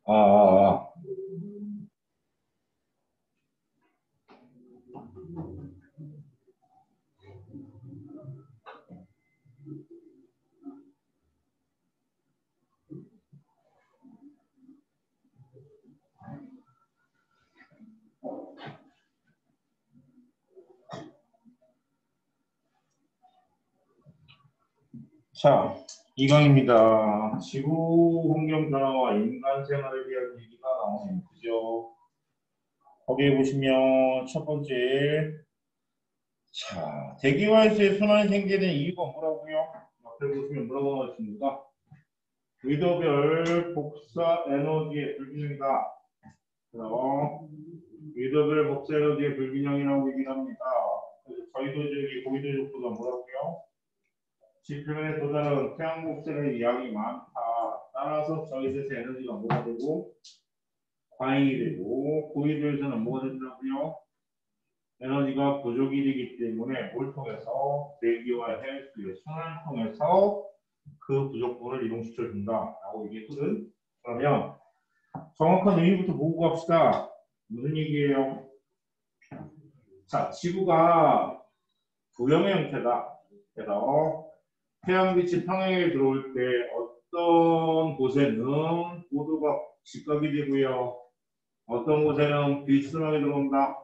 아, 아, 아. 자, 이강입니다. 지구 환경 변화와 인간 생활에 대한 얘기가 나오네요. 그죠? 거기에 보시면 첫 번째, 자, 대기화에서의 순환이 생기는 이유가 뭐라고요? 앞에 보시면 뭐라고 나와 있습니까? 위도별 복사 에너지의 불균형이다. 그럼 위도별 복사 에너지의 불균형이라고 얘기를 합니다. 그래서 저희도적이 고위도적보다 뭐라고요? 지표면에 도달한 태양곡선의 양이 많다. 따라서 저희들의 에너지가 뭐가 되고 과잉이 되고 고위도에서는 뭐가 된다고요? 에너지가 부족이 되기 때문에 뭘 통해서 대기와 해수의 순환을 통해서 그 부족분을 이동시켜준다라고 얘기했거든. 그러면 정확한 의미부터 보고 갑시다. 무슨 얘기예요? 자, 지구가 도형의 형태다. 그래서 태양빛이 평행에 들어올 때 어떤 곳에는 고도가 직각이 되고요. 어떤 곳에는 비스듬하게 들어온다.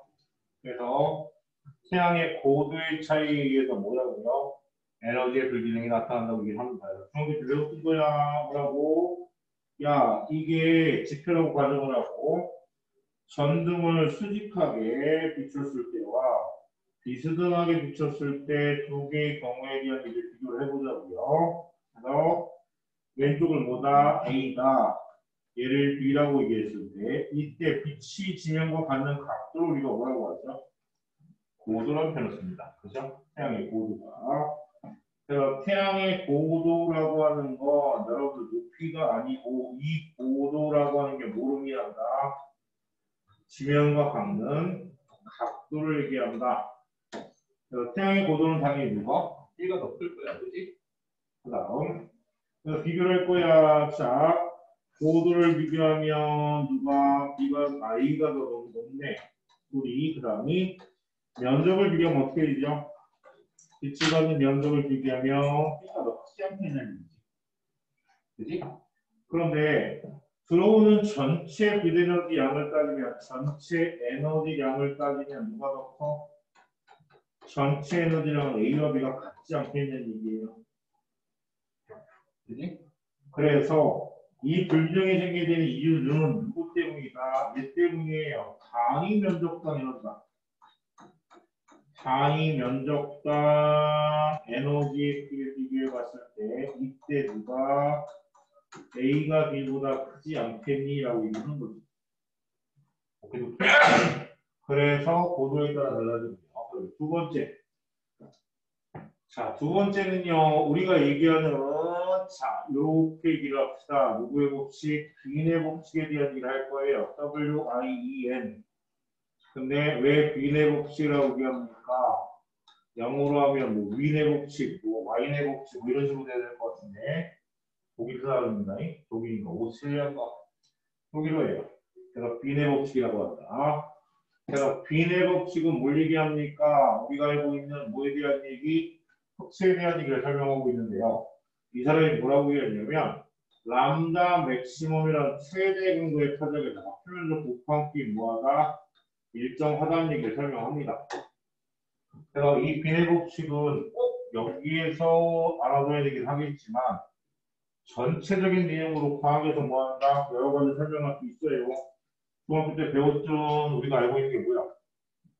그래서 태양의 고도의 차이에 의해서 뭐라고요? 에너지의 불균형이 나타난다고 얘기를 합니다. 중학교 때 외웠던 거야. 뭐라고? 야, 이게 지표라고 가정을 하고 전등을 수직하게 비췄을 때와 비스듬하게 비췄을 때 두 개의 경우에 대한 이제 비교를 해보자고요. 그래서 왼쪽을 뭐다? A다. 얘를 B라고 얘기했을 때 이때 빛이 지면과 갖는 각도를 우리가 뭐라고 하죠? 고도라는 표현을 씁니다. 그죠? 태양의 고도가. 그래서 태양의 고도라고 하는 건 여러분들 높이가 아니고 이 고도라고 하는 게 뭘 의미한다? 지면과 갖는 각도를 얘기한다. 그래서 태양의 고도는 당연히 누가? B가 더 클 거야. 그지? 그 다음 그래서 비교를 할 거야. 자, 고도를 비교하면 누가 A가 더 높네. 우리 그 다음이 면적을 비교하면 어떻게 되죠? 빛이 받는 면적을 비교하면 B가 더 크지 않겠냐는 거지. 그지? 그런데 들어오는 전체 비에너지 양을 따지면 전체 에너지 양을 따지면 누가 더 커? 전체 에너지량은 A와 B가 같지 않겠냐는 얘기예요. 그지? 그래서 이 불균형이 생기게 되는 이유는 누구 때문이다? 얘 때문이에요. 단위 면적당 에너지다. 단위 면적당 에너지에 비교해 봤을 때 이때 누가 A가 B보다 크지 않겠니? 라고 얘기하는 거지. 그래서 고도에 따라 달라집니다. 두 번째. 자, 두 번째는요, 우리가 얘기하는, 자, 요렇게 얘기를 합시다. 누구의 법칙? 빈의 법칙에 대한 얘기를 할 거예요. WIEN. 근데 왜 빈의 법칙이라고 얘기합니까? 영어로 하면 뭐 윈의 법칙, 뭐 와인의 법칙, 뭐 이런 식으로 돼야 될 것 같은데, 독일 사람입니다. 독일인가, 오스트리아인가, 독일어예요. 그래서 빈의 법칙이라고 한다. 그래서 빈의 법칙은 뭘 얘기합니까? 우리가 알고 있는 뭐에 대한 얘기? 흑수에 대한 얘기를 설명하고 있는데요. 이 사람이 뭐라고 얘기했냐면 람다 맥시멈이라는 최대 강도의 표적에다가 표면적 곱함끼 뭐하다 일정하다는 얘기를 설명합니다. 그래서 이 빈의 법칙은 꼭 여기에서 알아둬야 되긴 하겠지만 전체적인 내용으로 과학에서 뭐한다? 여러 가지 설명할 수 있어요. 중학교 때 배웠던 우리가 알고 있는 게 뭐야?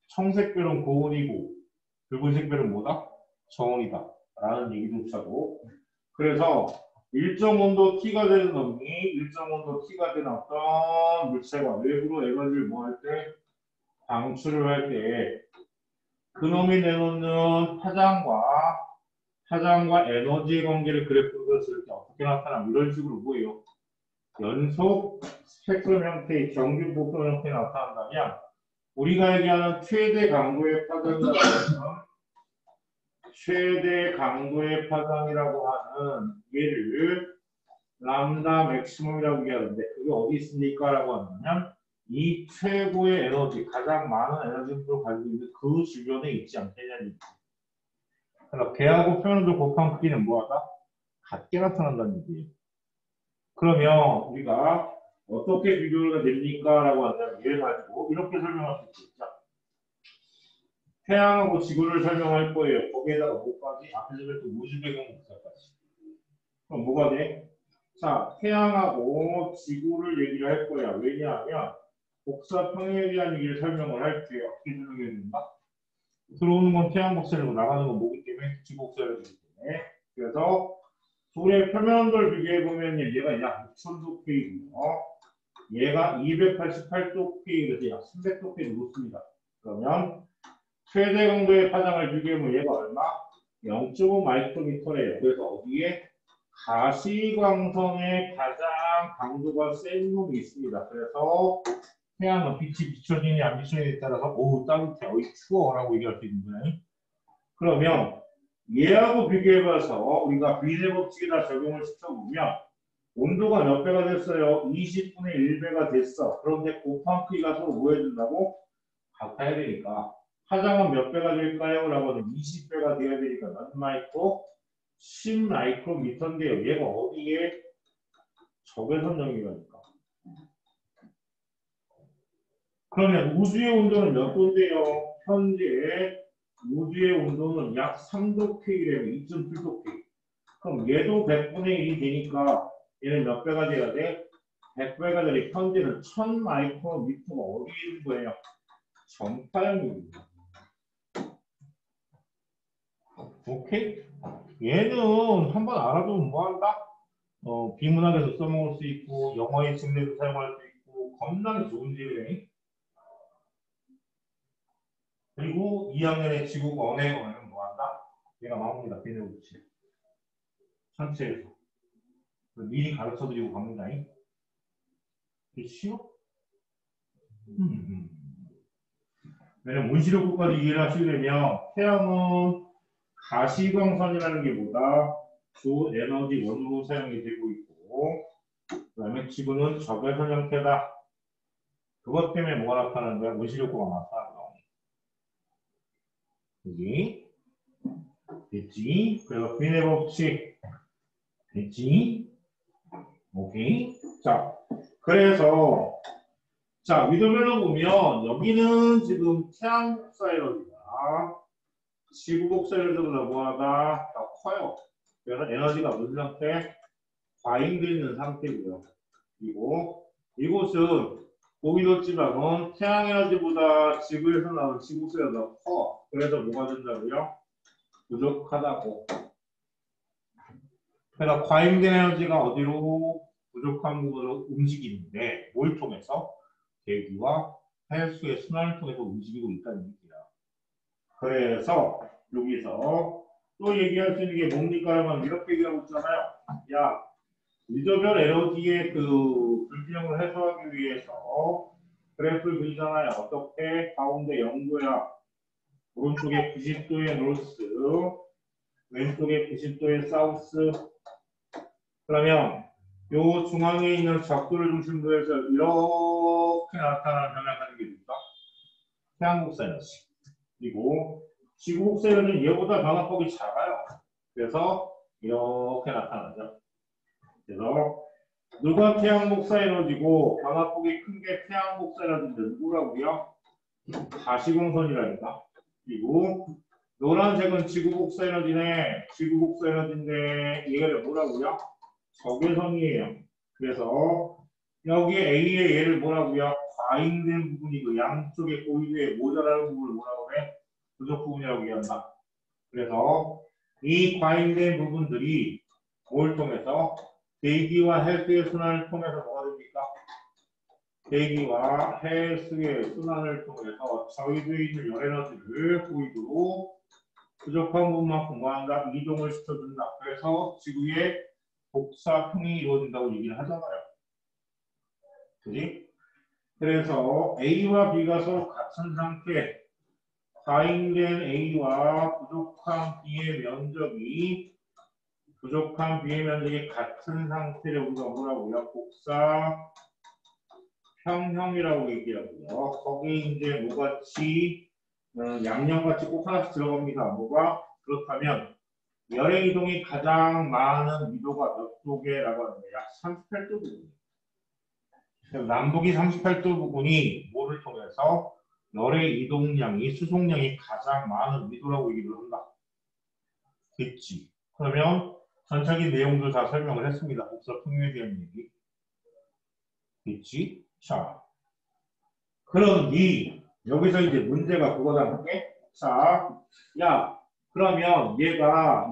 청색별은 고온이고 붉은색별은 뭐다? 저온이다. 라는 얘기조차도. 그래서 일정 온도 T가 되는 놈이 일정 온도 T가 되는 어떤 물체가 외부로 에너지를 뭐 할 때? 방출을 할 때 그놈이 내놓는 파장과 에너지의 관계를 그래프로 그렸을 때 어떻게 나타나면 이런 식으로 뭐예요? 연속 스펙트럼 형태의 정규 복선 형태에 나타난다면 우리가 얘기하는 최대 강도의 파장이라고 하는 최대 강도의 파장이라고 하는 얘를 람다 맥시멈이라고 얘기하는데 그게 어디 있습니까? 라고 하면 이 최고의 에너지, 가장 많은 에너지 인프를 가지고 있는 그 주변에 있지 않겠냐는 얘기죠. 그래서 배하고 표현을 곱한 크기는 뭐하다? 같게 나타난다는 얘기예요. 그러면 우리가 어떻게 비교가 됩니까? 라고 한다면 얘를 가지고 이렇게 설명할 수 있죠. 태양하고 지구를 설명할 거예요. 거기에다가 뭐까지? 앞에서 또 우주배경 목사까지. 그럼 뭐가 돼? 자, 태양하고 지구를 얘기를 할 거야. 왜냐하면 복사 평행에 대한 얘기를 설명을 할게요. 어떻게 설명해야 된다? 들어오는 건 태양 복사이고 나가는 건 뭐기 때문에 지구 복사이기 때문에. 그래서 둘의 표면들 비교해보면 얘가 약 6000도 K고요. 얘가 288도 K, 그래서 약 300도 K 높습니다. 그러면 최대 강도의 파장을 비교해보면 얘가 얼마? 0.5 마이크로미터래요. 그래서 어디에? 가시광선의 가장 강도가 센 놈이 있습니다. 그래서 태양은 빛이 비춰지느냐 안 비춰지느냐에 따라서 오우 따뜻해, 어이 추워 라고 얘기할 수 있는 거예요. 그러면 얘하고 비교해봐서 우리가 비례 법칙에다 적용을 시켜보면 온도가 몇 배가 됐어요? 20분의 1배가 됐어. 그런데 곱한 크기가 서로 뭐 해준다고? 같아야 되니까 파장은 몇 배가 될까요? 라고 하면 20배가 돼야 되니까 몇 마이크로? 10 마이크로미터인데요. 얘가 어디에? 적외선 영역이니까. 그러면 우주의 온도는 몇 도인데요? 현재 우주의 온도는 약 3도 K래요. 2.7도 K. 그럼 얘도 100분의 1이 되니까 얘는 몇 배가 돼야 돼? 100배가 되니 현재는 1000 마이크로미터가 어디에 있는 거예요? 전파영역입니다. 오케이? 얘는 한번 알아두면 뭐한다? 비문학에서 써먹을 수 있고 영어의 sim래도 사용할 수 있고 겁나게 좋은 질이네. 그리고 2학년의 지구가 언행어는 뭐한다? 얘가 나옵니다. 비례법칙 전체에서 미리 가르쳐드리고 갑니다. 이게 쉬워? 왜냐면 온실효과까지 이해를 하시려면 태양은 가시광선이라는 게 뭐다? 주 에너지 원으로 사용이 되고 있고 그 다음에 지구는 적외선 형태다. 그것 때문에 뭐가 나타나는 거야? 온실효과가 나타나는 거야. 그지? 됐지? 그래서 비례 법칙 됐지? 오케이. 자, 그래서 자 위도면을 보면 여기는 지금 태양 복사 에너지가 지구 복사 에너지보다 뭐하다? 더 커요. 그래서 에너지가 무슨 상태? 과잉되어 있는 상태고요. 그리고 이곳은 고기도 지방은 태양 에너지보다 지구에서 나온 지구 복사가 더 커. 그래서 뭐가 된다고요? 부족하다고. 그래서 과잉된 에너지가 어디로 부족한 부분으로 움직이는데 뭘 통해서? 대기와 해수의 순환을 통해서 움직이고 있다는 얘기야. 그래서 여기서 또 얘기할 수 있는 게 뭡니까? 하면 이렇게 얘기하고 있잖아요. 야, 유저별 에너지의 그 불균형을 해소하기 위해서 그래프를 그리잖아요. 어떻게? 가운데 0도야. 오른쪽에 90도의 노스, 왼쪽에 90도의 사우스. 그러면 요 중앙에 있는 적도를 중심으로 해서 이렇게 나타나는 변화가 되게 됩니까? 태양 복사 에너지. 그리고 지구 복사 에너지는 얘보다 변화폭이 작아요. 그래서 이렇게 나타나죠. 그래서 누가 태양 복사 에너지고 변화폭이 큰 게 태양 복사 에너지인데 누구라고요? 가시광선이라니까. 그리고 노란색은 지구 복사 에너지네. 지구 복사 에너지인데 얘를 뭐라고요? 적외선이에요. 그래서 여기에 A의 얘를 뭐라고요? 과잉된 부분이 그 양쪽의 고유의 모자라는 부분을 뭐라고 해? 부족 부분이라고 얘기한다. 그래서 이 과잉된 부분들이 뭘 통해서? 대기와 해수의 순환을 통해서 뭐가 됩니까? 대기와 해수의 순환을 통해서 저희들이 있는 열에너지를 고유로 부족한 부분만큼 뭐한다? 이동을 시켜준다. 그래서 지구의 복사 평행이 이루어진다고 얘기를 하잖아요. 그지? 그래서 A와 B가 서로 같은 상태, 과잉된 A와 부족한 B의 면적이 부족한 B의 면적이 같은 상태를 우리가 뭐라고요? 복사 평형이라고 얘기하고요. 거기 이제 뭐같이 양념같이 꼭 하나씩 들어갑니다. 뭐가? 그렇다면 열의 이동이 가장 많은 위도가 몇 도게라고 하는데 약 38도 부분. 남북이 38도 부분이 뭐를 통해서 열의 이동량이 수송량이 가장 많은 위도라고 얘기를 한다. 됐지? 그러면 전체적인 내용들 다 설명을 했습니다. 복사 평형에 대한 얘기. 됐지? 자, 그러니 여기서 이제 문제가 그거다 할게. 자, 야, 그러면 얘가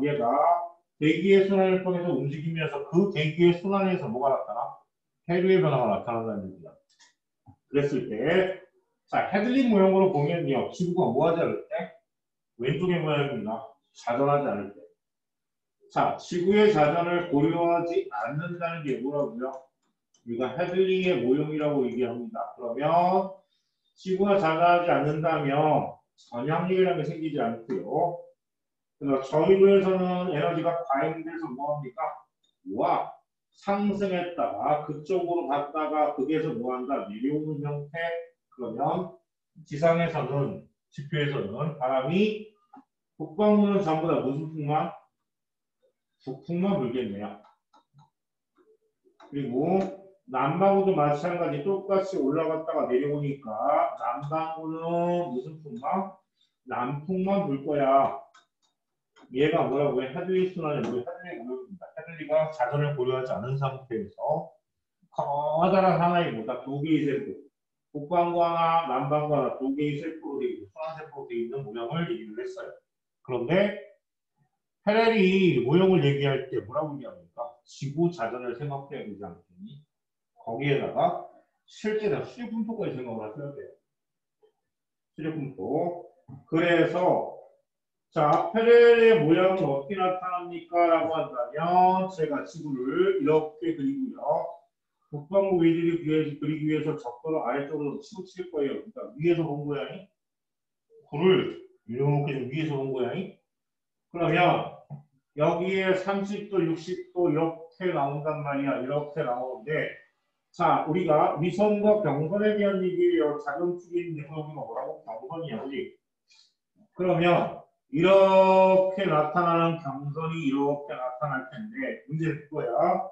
대기의 순환을 통해서 움직이면서 그 대기의 순환에서 뭐가 나타나? 해류의 변화가 나타난다는 얘기야. 그랬을 때, 자, 헤들링 모형으로 보면요, 지구가 뭐하지 않을 때? 왼쪽의 모양입니다. 자전하지 않을 때. 자, 지구의 자전을 고려하지 않는다는 게 뭐라고요? 우리가 헤들링의 모형이라고 얘기합니다. 그러면 지구가 자전하지 않는다면 전향력이라는 게 생기지 않고요. 그래서 저희도에서는 에너지가 과잉돼서 뭐합니까? 와 상승했다가 그쪽으로 갔다가 거기에서 뭐한다? 내려오는 형태. 그러면 지상에서는 지표에서는 바람이 북방구는 전부 다 무슨 풍만? 북풍만 불겠네요. 그리고 남반구도 마찬가지 똑같이 올라갔다가 내려오니까 남반구는 무슨 풍만? 남풍만 불 거야. 얘가 뭐라고요? 헤들리 순환이 뭐예요? 헤들리 모형입니다. 헤들리가 자전을 고려하지 않은 상태에서 커다란 하나의 뭐다 두 개의 세포, 북반구 하나, 남반구 하나 두 개의 세포로 되어 있고 순환 세포로 되어 있는 모형을 얘기를 했어요. 그런데 헤렐이 모형을 얘기할 때 뭐라고 얘기합니까? 지구 자전을 생각해야 되지 않겠니? 거기에다가 실제로 수력분포까지 생각을 하셔야 돼요. 수력분포. 그래서 자, 페렐의 모양은 어떻게 나타납니까? 라고 한다면 제가 지구를 이렇게 그리고요. 북반구 위치를 그리기 위해서 적도를 아래쪽으로 치고 칠 거예요. 그러니까 위에서 본 모양이 구를 이렇게 위에서 본 모양이 그러면 여기에 30도, 60도 이렇게 나온단 말이야. 이렇게 나오는데 자, 우리가 위선과 경선에 대한 얘기예요. 작은 축이 있는데 여기가 뭐라고? 경선이야. 그지? 그러면 이렇게 나타나는 경선이 이렇게 나타날 텐데 문제는 그거야.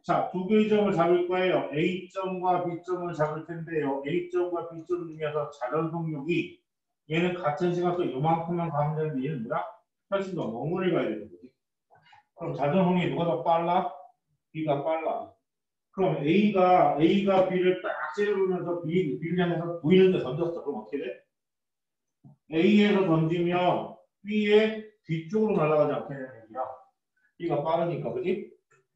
자, 두 개의 점을 잡을 거예요. A점과 B점을 잡을 텐데요. A점과 B점 중에서 자전속력이 얘는 같은 시간도 이만큼만 가면 되는데 얘는 뭐야? 훨씬 더 멍을 가야 되는 거지. 그럼 자전속력이 누가 더 빨라? B가 빨라. 그럼 A가 B를 딱 찌르면서 B를 향해서 V를 던졌어. 그럼 어떻게 돼? A에서 던지면 B의 뒤쪽으로 날아가지 않겠냐는 얘기야. B가 빠르니까, 그지?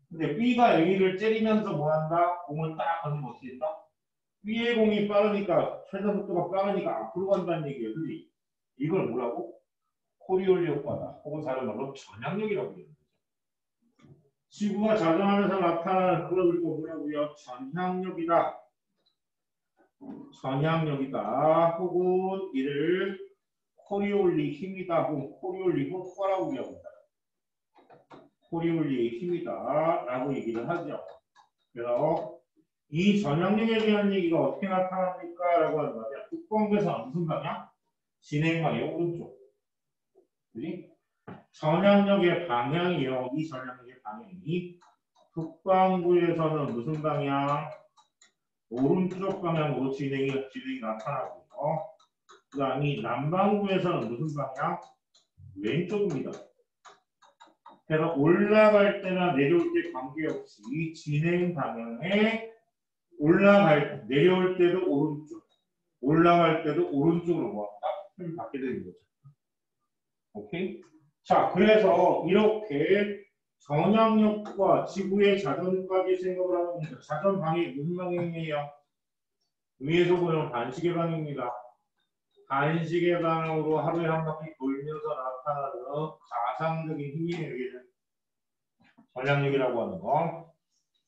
근데 B가 A를 째리면서 뭐한다? 공을 딱 던지면 어떻게 된다? B의 공이 빠르니까, 최단 속도가 빠르니까 앞으로 간다는 얘기예요. 그지? 이걸 뭐라고? 코리올리 효과다. 혹은 다른 말로 전향력이라고 얘기해요. 지구가 자전하면서 나타나는 그걸 우리가 뭐라고요? 전향력이다. 전향력이다. 혹은 이를 코리올리 힘이다. 혹은 코리올리 효과라고 얘기합니다. 코리올리의 힘이다. 라고 얘기를 하죠. 그래서 이 전향력에 대한 얘기가 어떻게 나타납니까? 라고 하는 거야. 북방구에서 무슨 방향? 진행 방향 오른쪽. 그지? 전향력의 방향이요. 이 전향력의 방향이 북방구에서는 무슨 방향? 오른쪽 방향으로 진행이 나타나고요. 그 다음에 남반구에서는 무슨 방향? 왼쪽입니다. 그래서 올라갈 때나 내려올 때 관계없이 진행 방향에 내려올 때도 오른쪽, 올라갈 때도 오른쪽으로 모았다. 힘을 받게 되는 거죠. 오케이? 자, 그래서 이렇게 전향력과 지구의 자전까지 생각을 하는 겁니다. 자전 방향이 무슨 방향이에요? 위에서 보면 반시계 방향입니다. 반시계 방향으로 하루에 한 바퀴 돌면서 나타나는 가상적인 힘이에요. 여기는 전향력이라고 하는 거.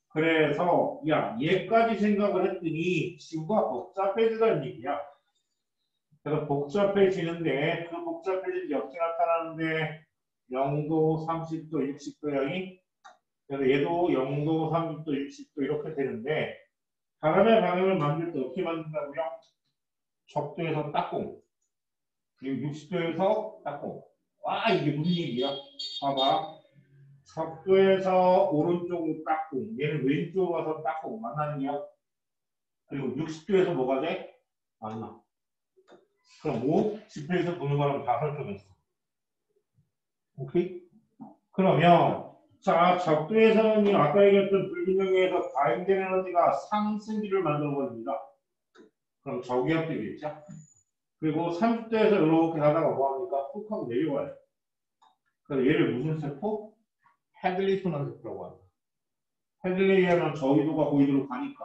그래서 야 얘까지 생각을 했더니 지구가 복잡해지다는 얘기야. 그래서 복잡해지는데 그 복잡해진 게 어떻게 나타나는데 0도, 30도, 60도 양이. 그래서 얘도 0도, 30도, 60도 이렇게 되는데 바람의 방향을 만들 때 어떻게 만든다고요? 적도에서 딱공. 그리고 60도에서 딱공. 와, 이게 무슨 얘기야? 봐봐. 적도에서 오른쪽으로 딱공. 얘는 왼쪽으로 가서 딱공. 만나는 거야. 그리고 60도에서 뭐가 돼? 만나. 그럼 5, 10도에서 보는 거랑 다 설정했어. 오케이? 그러면 자, 적도에서는 아까 얘기했던 불균형에서 과잉된 에너지가 상승기를 만들어 버립니다. 그럼 저기압 되겠죠? 그리고 30도에서 이렇게 가다가 뭐합니까? 훅 하고 내려와요. 그래서 얘를 무슨 세포? 헤들리 순환 세포라고 합니다. 헤들리에 의하면 저위도가 고위도로 가니까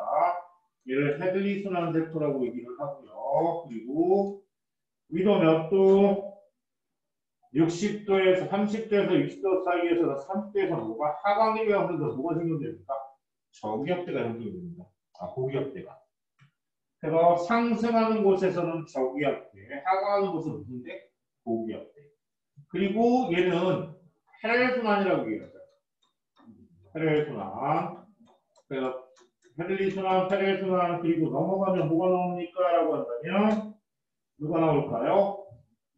얘를 헤들리 순환 세포라고 얘기를 하고요. 그리고 위도 몇 도? 60도에서 30도에서 60도 사이에서 30도에서 뭐가 하강이 되면서 뭐가 생겨됩니까? 저기압대가 형성됩니다. 고기압대가. 그래서 상승하는 곳에서는 저기압대, 하강하는 곳은 무슨데? 고기압대. 그리고 얘는 패렐순환이라고 얘기하죠. 패렐순환. 그래서 헤들리순환, 패렐순환, 그리고 넘어가면 뭐가 나옵니까? 라고 한다면 누가 나올까요?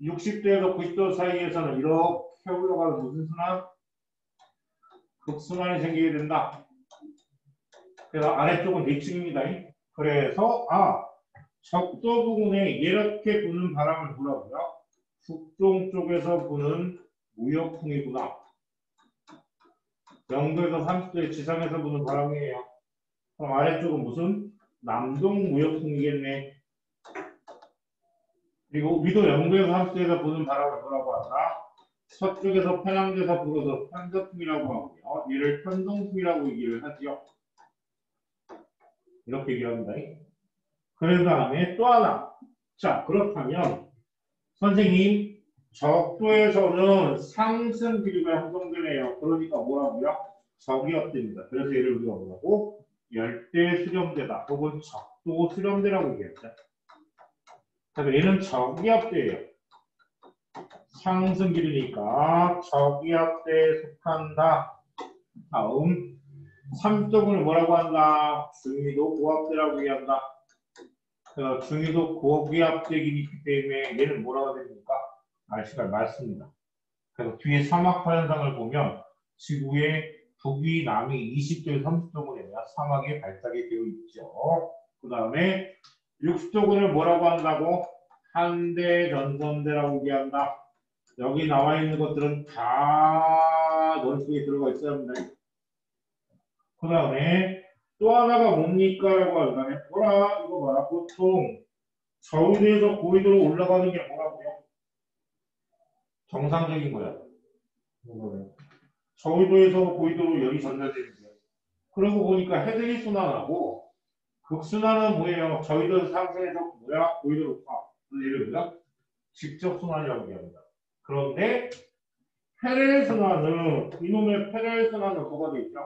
60도에서 90도 사이에서는 이렇게 올라가는 무슨 순환? 극순환이 생기게 된다. 그래서 아래쪽은 내층입니다. 그래서 적도 부근에 이렇게 부는 바람을 뭐라고요? 북동 쪽에서 부는 무역풍이구나. 영도에서 30도의 지상에서 부는 바람이에요. 그럼 아래쪽은 무슨? 남동 무역풍이겠네. 그리고 위도 영도에서 30도에서 부는 바람을 뭐라고 한다? 서쪽에서 편향돼서 불어서 편서풍이라고 하고요. 얘를 편동풍이라고 얘기를 하지요. 이렇게 얘기합니다. 그 다음에 또 하나. 자, 그렇다면 선생님 적도에서는 상승 기류가 형성되네요. 그러니까 뭐라고요? 저기압대입니다. 그래서 얘를 우리가 뭐라고? 열대 수렴대다. 혹은 적도 수렴대라고 얘기했죠. 그래서 얘는 저기압대예요. 상승 기류니까 저기압대에 속한다. 다음 3쪽을 뭐라고 한다? 중위도 고압대라고 얘기한다. 중위도 고기압대이기 때문에 얘는 뭐라고 됩니까? 날씨가 맑습니다. 그래서 뒤에 사막화 현상을 보면 지구의 북위, 남위 20도에서 30도군에 사막이 발달이 되어 있죠. 그 다음에 60도군을 뭐라고 한다고? 한대 전선대라고 얘기한다. 여기 나와 있는 것들은 다 머릿속에 들어가 있어야 합니다. 그 다음에 또 하나가 뭡니까? 라고 한다면 이거 봐라. 보통 저위도에서 고위도로 올라가는 게 뭐라고요? 정상적인 거야. 저위도에서 고위도로 열이 전달되는 거야. 그러고 보니까 헤들리 순환하고 극순환은 뭐예요? 저위도에서 상승해서 고위도로 가. 예를 들어 직접 순환이라고 얘기합니다. 그런데 패렐 순환은 이놈의 패렐 순환은 뭐가 돼 있죠?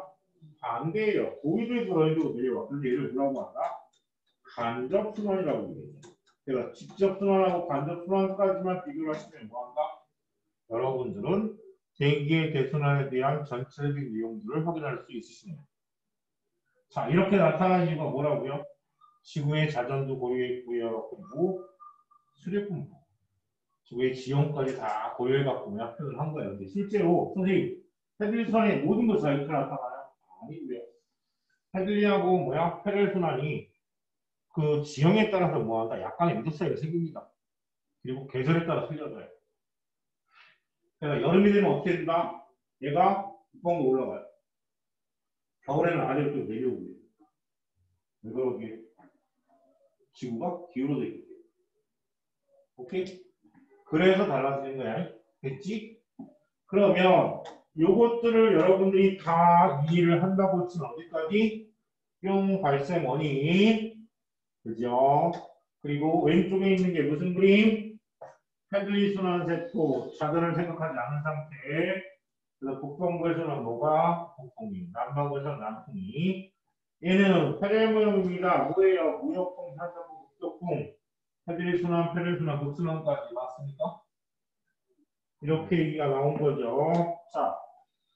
반대예요. 고위도에서 저위도로 내려와. 그래서 얘를 뭐라고 한다? 간접 순환이라고 얘기해요. 그러니까 직접 순환하고 간접 순환까지만 비교를 하시면 뭐한다? 여러분들은 대기의 대순환에 대한 전체적인 내용들을 확인할 수 있으십니다. 자, 이렇게 나타난 이유가 뭐라고요? 지구의 자전도 고유했고요. 그리고 수력분포, 지구의 지형까지 다 고유해갖고 표현을 한 거예요. 근데 실제로 선생님, 헤들리선의 모든 것이 다 이렇게 나타나요? 아니고요. 헤들리하고 패렐 순환이 그 지형에 따라서 뭐한다? 약간의 미도 차이가 생깁니다. 그리고 계절에 따라 틀려져요. 그래서 여름이 되면 어떻게 된다? 얘가 뻥 올라가요. 겨울에는 아래로 좀 내려오고 있어요. 왜 그러게? 지구가 기울어져 있기 때문에. 오케이? 그래서 달라지는 거야. 됐지? 그러면 요것들을 여러분들이 다 이해를 한다고 치면 어디까지? 뿅 발생 원인. 그죠? 그리고 왼쪽에 있는 게 무슨 그림? 헤들리 순환 세포, 자전을 생각하지 않은 상태. 그래서 북동부에서는 뭐가? 북동이, 남반부에서는 남풍이. 얘는 패렐 모형입니다. 뭐예요? 무역풍, 산사풍, 북동풍. 헤들리 순환, 패렐 순환, 극순환까지 맞습니까? 이렇게 얘기가 나온 거죠. 자,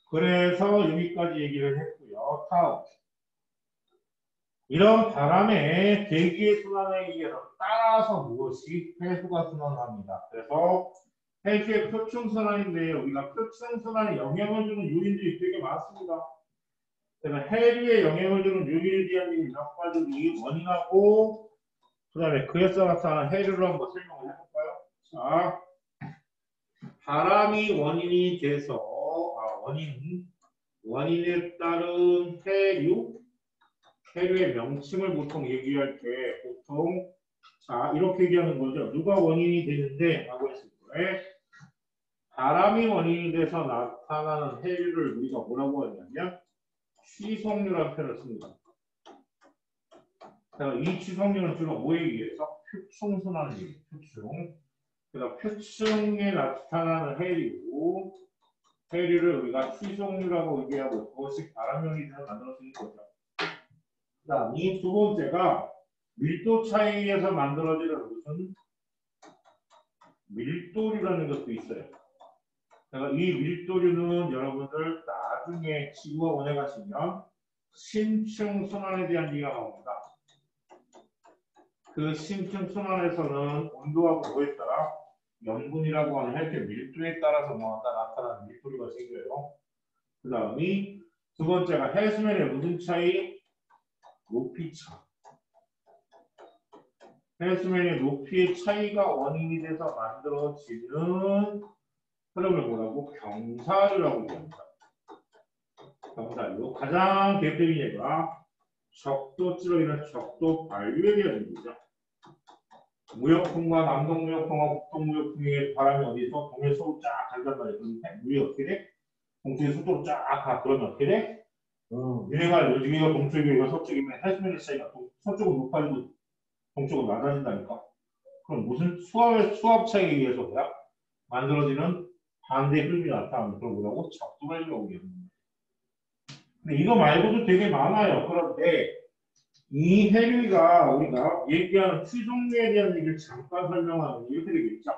그래서 여기까지 얘기를 했고요. 다음. 이런 바람의 대기의 순환에 의해서 따라서 무엇이 해수가 순환합니다. 그래서 해수의 표층순환인데 우리가 표층순환에 영향을 주는 요인들이 되게 많습니다. 그래서 해류에 영향을 주는 요인에 대한 몇 가지 원인하고 그 다음에 그에서 나타나는 해류를 한번 설명을 해볼까요? 자, 바람이 원인이 돼서 원인에 따른 해류의 명칭을 보통 얘기할 때 보통 자 이렇게 얘기하는 거죠. 누가 원인이 되는데 하고 했을 때 바람이 원인이 돼서 나타나는 해류를 우리가 뭐라고 하냐면 취속류라는 표현을 씁니다. 그래서 이 취속류는 주로 뭐에 의해서 표층순환을 얘기해요. 표층. 그래서 표층에 나타나는 해류를 우리가 취속류라고 얘기하고 그것이 바람형이 돼서 만들어지는 거죠. 그 다음 이 두 번째가 밀도 차이에서 만들어지는 무슨 밀도류라는 것도 있어요. 그래서 이 밀도류는 여러분들 나중에 지구와 원에 가시면 심층 순환에 대한 얘기가 나옵니다. 그 심층 순환에서는 온도하고 뭐에 따라 염분이라고 하는 헬의 밀도에 따라서 나타나는 밀도류가 생겨요. 그 다음이 두 번째가 해수면의 무슨 차이? 높이 차. 해수면의 높이의 차이가 원인이 돼서 만들어지는 흐름을 뭐라고? 경사류라고 얘기합니다. 경사류. 가장 대표적인 예가 적도지로 인한 적도 반류에 대한 얘기죠. 무역풍과 남동무역풍과 북동무역풍의 바람이 어디서 동해서로 쫙 간단 말이에요. 그런데 물이 어떻게 돼? 동쪽에 속도로 쫙 가. 그러면 어떻게 돼? 유행할 여기가 동쪽이고 서쪽이면 해수면의 차이가 서쪽은 높아지고 동쪽은 낮아진다니까. 그럼 무슨 수압 차이에 의해서 뭐야? 만들어지는 반대 흐름이 나타나는 그런 거라고 적도반류라고 얘기합니다. 근데 이거 말고도 되게 많아요. 그런데 이 해류가 우리가 얘기하는 취속류에 대한 얘기를 잠깐 설명하면 이렇게 되겠죠.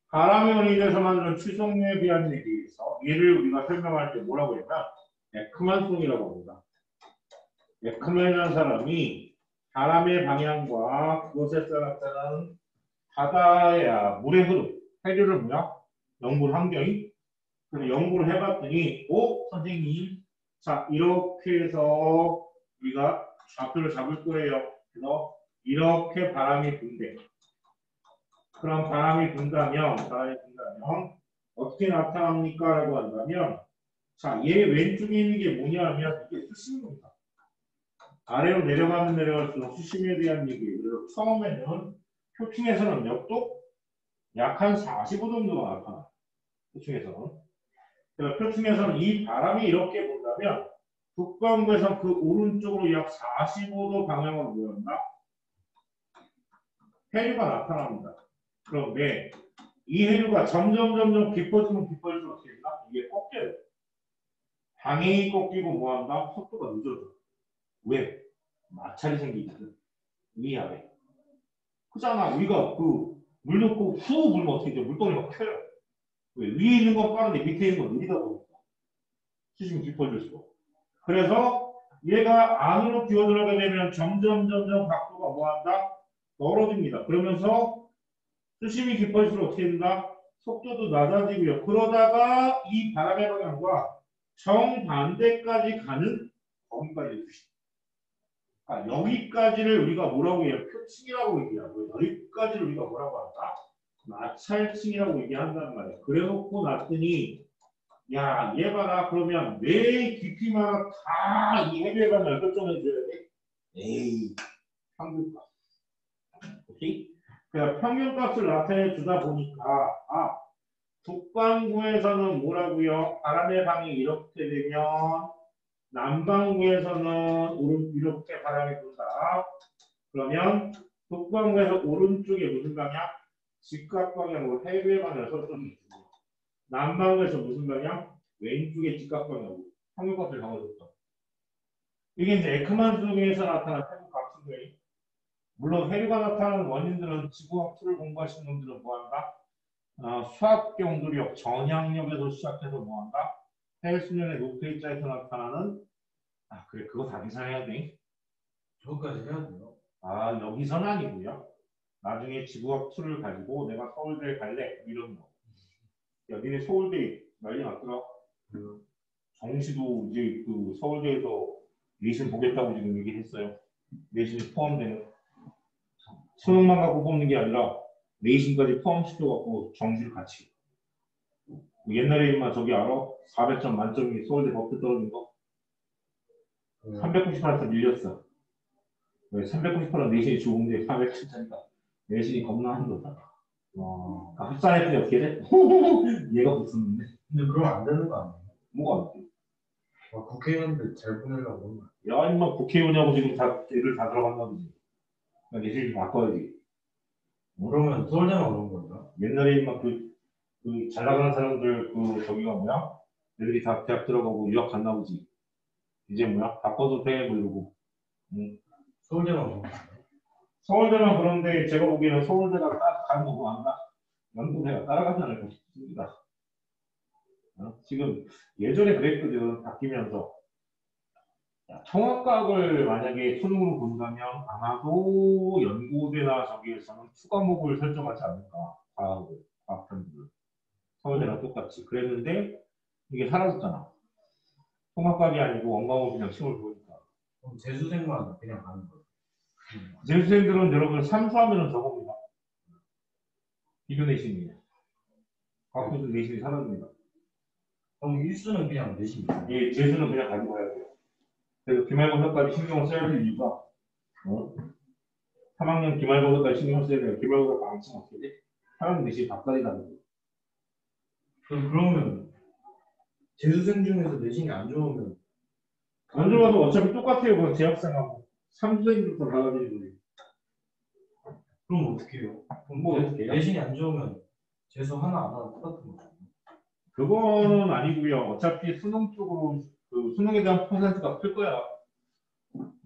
바람의 원인이 돼서 만드는 취속류에 대한 얘기에서 얘를 우리가 설명할 때 뭐라고 하냐면 에크만송이라고 합니다. 에크만이라는 사람이 바람의 방향과 그것에서 나타나는 바다의 물의 흐름, 해류를 연구를 한 거이. 그래서 연구를 해봤더니, 선생님, 자, 이렇게 해서 우리가 좌표를 잡을 거예요. 그래서 이렇게 바람이 분대. 그럼 바람이 분다면 어떻게 나타납니까? 라고 한다면, 자, 얘 왼쪽에 있는 게 뭐냐면 이게 수심입니다. 아래로 내려갈수록 수심에 대한 얘기예요. 처음에는 표층에서는 몇 도? 약 한 45 정도가 나타나요. 표층에서는. 그래서 표층에서는 이 바람이 이렇게 본다면 북반구에서 그 오른쪽으로 약 45도 방향으로 모였나? 해류가 나타납니다. 그런데 이 해류가 점점 깊어지면 깊어질수록 어떻게 된다? 이게 꺾여요. 방향이 꺾이고 뭐한다? 속도가 늦어져. 왜? 마찰이 생기거든. 위 아래. 그잖아. 우리가 물 넣고 후 불면 어떻게 돼? 물동이가 켜요. 왜? 위에 있는 건 빠른데 밑에 있는 건 느리다 보니까. 수심이 깊어질수록. 그래서 얘가 안으로 기어 들어가게 되면 점점 각도가 뭐한다? 멀어집니다. 그러면서 수심이 깊어질수록 어떻게 된다? 속도도 낮아지고요. 그러다가 이 바람의 방향과 정반대까지 가는 거기까지 주시. 여기까지를 우리가 뭐라고 해요? 표층이라고 얘기하고 여기까지를 우리가 뭐라고 한다? 마찰층이라고 얘기한단 말이에요. 그래놓고 놨더니 야, 얘 봐라. 그러면 매 깊이마다 다 이 해류의 방향을 설정해줘야 돼. 에이, 평균값. 오케이? 그러니까 평균값을 나타내 주다 보니까 북반구에서는 뭐라고요? 바람의 방이 이렇게 되면 남반구에서는 이렇게 바람이 분다. 그러면 북반구에서 오른쪽에 무슨 방향? 직각 방향으로 해류의 방향을 설정해 주고 남반구에서 무슨 방향? 왼쪽에 직각 방향으로 평균값을 정해줬다. 이게 이제 에크만 수능에서 나타난 평균값인 거예요. 물론 해류가 나타나는 원인들은 지구학 풀을 공부하시는 분들은 뭐한다? 수압 경도력 전향력에서 시작해서 뭐한다? 해수면의 높이자에서 나타나는 그래 그거 다 계산해야 돼. 저거까지 해야 돼요? 여기서는 아니고요. 나중에 지구학 2를 가지고 내가 서울대 갈래 이런 거. 야 니네 서울대 난리 났더라. 정시도 이제 그 서울대에서 내신 보겠다고 지금 얘기했어요. 내신이 포함되는 수능만 갖고 뽑는 게 아니라 내신까지 포함시켜갖고 정시를 같이. 옛날에 인마 저기 알아? 400점 만점이 서울대 법대 떨어진 거? 398에서 밀렸어. 왜 398은 내신이 좋은데 400점짜리가 내신이 겁나 한 거다. 합산했더니 어떻게 돼? 얘가 붙었는데. 근데 그러면 안 되는 거 아니에요? 뭐가 안 돼? 국회의원들 잘 보내려고 그런 거. 야, 인마 국회의원하고 지금 애들 다 들어간다 보지. 내신 좀 바꿔야지. 그러면 서울대만 그런 거죠? 옛날에 인마 잘 나가는 사람들 저기가 뭐야? 애들이 다 대학 들어가고 유학 갔나 보지. 이제 뭐야? 바꿔도 돼, 뭐 이러고. 서울대만 그런 거. 서울대만 그런데 제가 보기에는 서울대가 가는 거 안가? 연구대가 따라가지 않을까 싶습니다. 지금 예전에 그랬거든. 바뀌면서. 통합과학을 만약에 수능으로 본다면 아마도 연구대나 저기에서는 추과목을 설정하지 않을까. 과학편들. 서울대랑 똑같이. 그랬는데 이게 사라졌잖아. 통합과학이 아니고 원과목 그냥 시험을 보니까. 그럼 재수생만 그냥 가는 거예요? 재수생들은 여러분 삼수하면 저겁니다. 비교 내신이에요. 과학편들 내신이 사라집니다. 그럼 일수는 그냥 내신이에요? 예, 재수는 그냥 가지고 가야 돼요. 그래서 기말고사까지 신경을 써야 될 이유가 3학년 기말고사까지 신경을 써야 돼요. 기말고사 안 치면 어떻게 돼? 3학년 내신 바꿔야다는 거예요. 그러면 재수생 중에서 내신이 안 좋으면 안 좋아도 어차피 똑같아요. 그건 재학생하고. 삼수생들도 달라지는 거예요. 그럼 어떻게 해요? 뭐 어떻게 해요? 내신이 안 좋으면 재수 하나 안 하나 똑같은 거죠? 그거는 아니고요. 어차피 수능 쪽으로 수능에 대한 퍼센트가 클 거야.